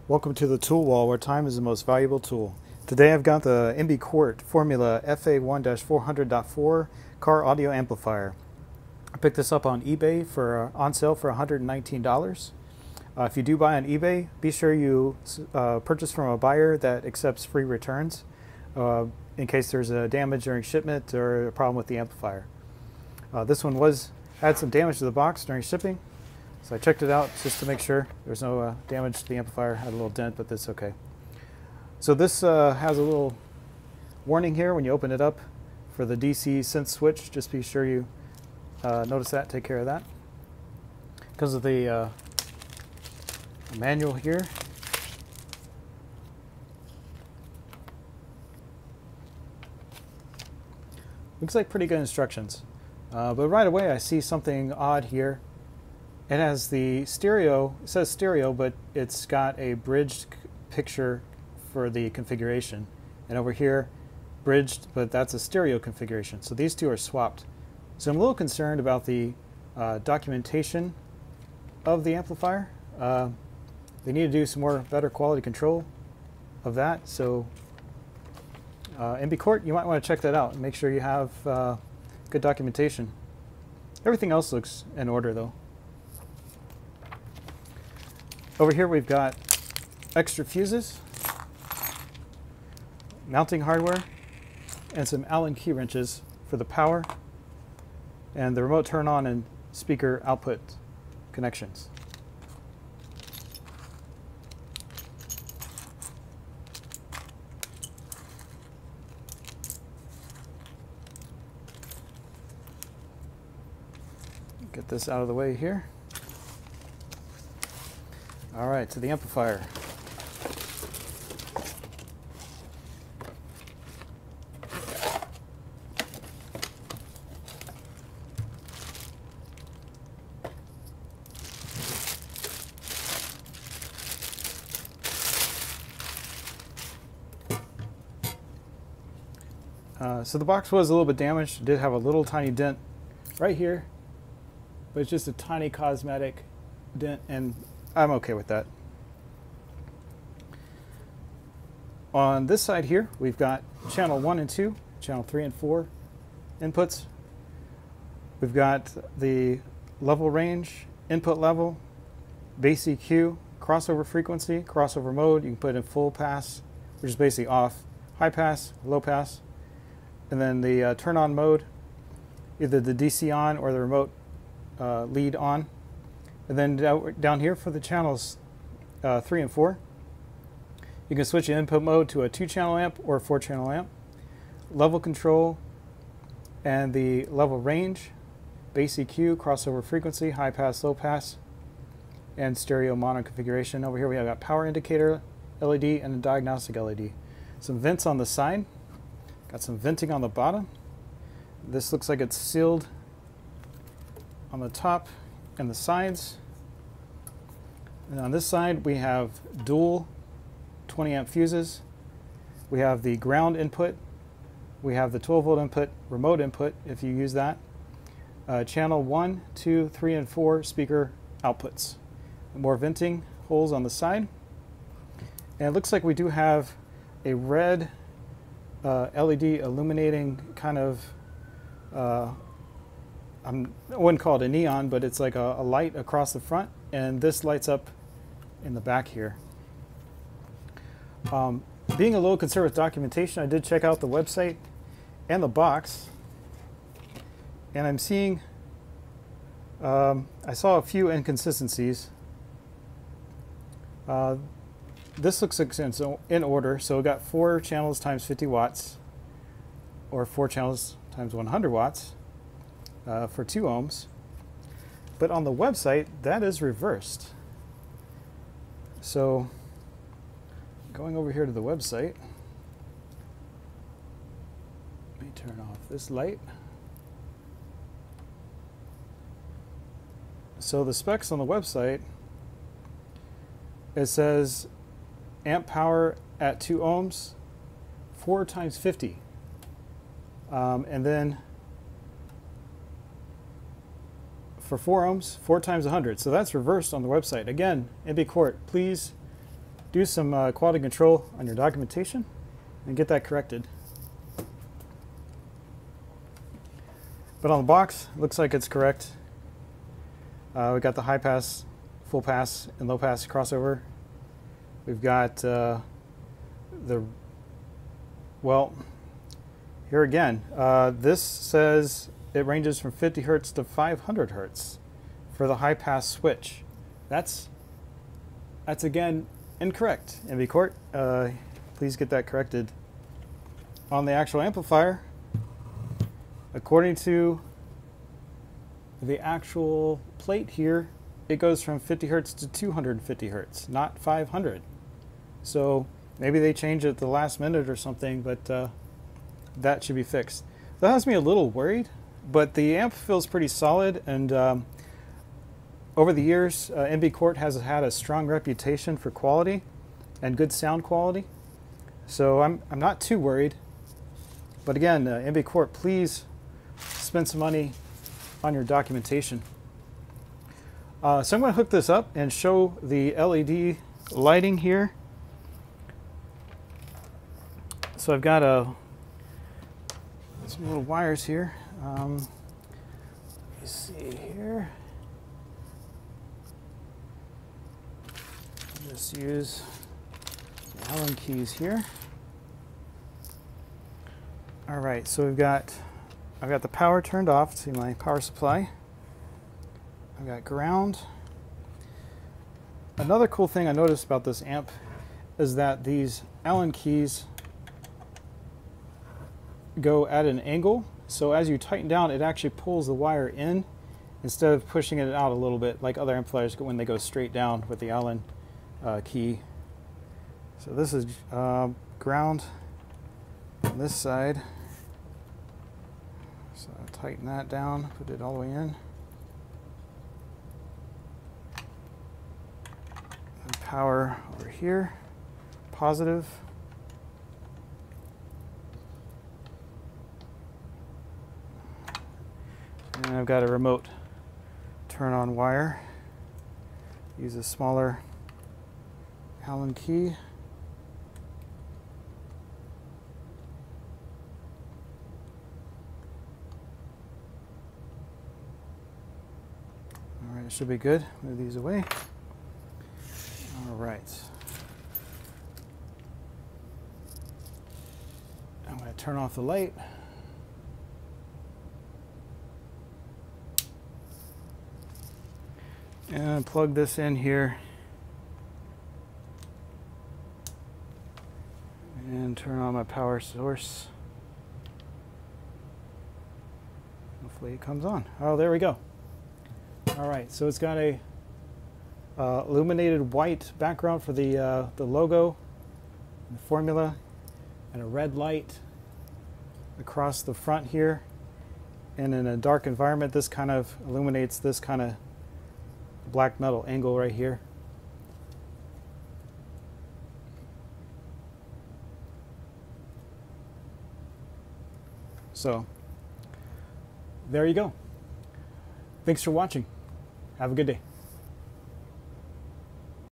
Welcome to the tool wall where time is the most valuable tool. Today I've got the Quart Formula FA1-400.4 car audio amplifier. I picked this up on eBay for on sale for $119. If you do buy on eBay, be sure you purchase from a buyer that accepts free returns in case there's a damage during shipment or a problem with the amplifier. This one had some damage to the box during shipping. So I checked it out just to make sure there's no damage to the amplifier. Had a little dent, but that's okay. So this has a little warning here when you open it up for the DC sense switch. Just be sure you notice that, take care of that. Because of the manual here. Looks like pretty good instructions. But right away I see something odd here. It has the stereo, it says stereo, but it's got a bridged picture for the configuration. And over here, bridged, but that's a stereo configuration. So these two are swapped. So I'm a little concerned about the documentation of the amplifier. They need to do some better quality control of that. So Quart, you might want to check that out and make sure you have good documentation. Everything else looks in order though. Over here we've got extra fuses, mounting hardware, and some Allen key wrenches for the power and the remote turn on and speaker output connections. Get this out of the way here. All right, to the amplifier. So the box was a little bit damaged. It did have a little tiny dent right here, but it's just a tiny cosmetic dent, and I'm okay with that. On this side here, we've got channel 1 and 2, channel 3 and 4 inputs. We've got the level range, input level, bass EQ, crossover frequency, crossover mode. You can put in full pass, which is basically off, high pass, low pass, and then the turn on mode, either the DC on or the remote lead on. And then down here for the channels 3 and 4, you can switch the input mode to a 2-channel amp or a 4-channel amp. Level control and the level range, bass EQ, crossover frequency, high pass, low pass, and stereo mono configuration. Over here we have got power indicator LED and a diagnostic LED. Some vents on the side, got some venting on the bottom. This looks like it's sealed on the top and the sides. And on this side we have dual 20 amp fuses. We have the ground input. We have the 12 volt input, remote input if you use that. Channel 1, 2, 3, and 4 speaker outputs. More venting holes on the side. And it looks like we do have a red LED illuminating kind of I wouldn't call it a neon, but it's like a light across the front, and this lights up in the back here. Being a little concerned with documentation, I did check out the website and the box, and I'm seeing, I saw a few inconsistencies. This looks like it's in order, so we got 4 channels times 50 watts, or 4 channels times 100 watts. For 2 ohms, but on the website that is reversed. So going over here to the website, let me turn off this light. So the specs on the website, it says amp power at 2 ohms, 4 times 50, and then for 4 ohms, 4 times 100. So that's reversed on the website. Again, Quart, please do some quality control on your documentation and get that corrected. But on the box, it looks like it's correct. We got the high pass, full pass, and low pass crossover. We've got well, here again, this says it ranges from 50 hertz to 500 hertz for the high pass switch. That's again incorrect. MB Quart, please get that corrected. On the actual amplifier, according to the actual plate here, it goes from 50 hertz to 250 hertz, not 500. So maybe they changed it at the last minute or something, but that should be fixed. That has me a little worried, but the amp feels pretty solid, and over the years, MB Quart has had a strong reputation for quality and good sound quality. So I'm not too worried. But again, MB Quart, please spend some money on your documentation. So I'm going to hook this up and show the LED lighting here. So I've got some little wires here. Let me see here. I'll just use the Allen keys here. All right, so I've got the power turned off to my power supply. I've got ground. Another cool thing I noticed about this amp is that these Allen keys go at an angle, so as you tighten down, it actually pulls the wire in instead of pushing it out a little bit like other amplifiers when they go straight down with the Allen key. So this is ground on this side. So I'll tighten that down, put it all the way in. And power over here, positive. And I've got a remote turn on wire. Use a smaller Allen key. All right, it should be good. Move these away. All right. I'm going to turn off the light. And plug this in here and turn on my power source. Hopefully it comes on. Oh, there we go. All right, so it's got a illuminated white background for the logo, the formula, and a red light across the front here. And in a dark environment, this kind of illuminates this kind of black metal angle right here. So there you go. Thanks for watching. Have a good day.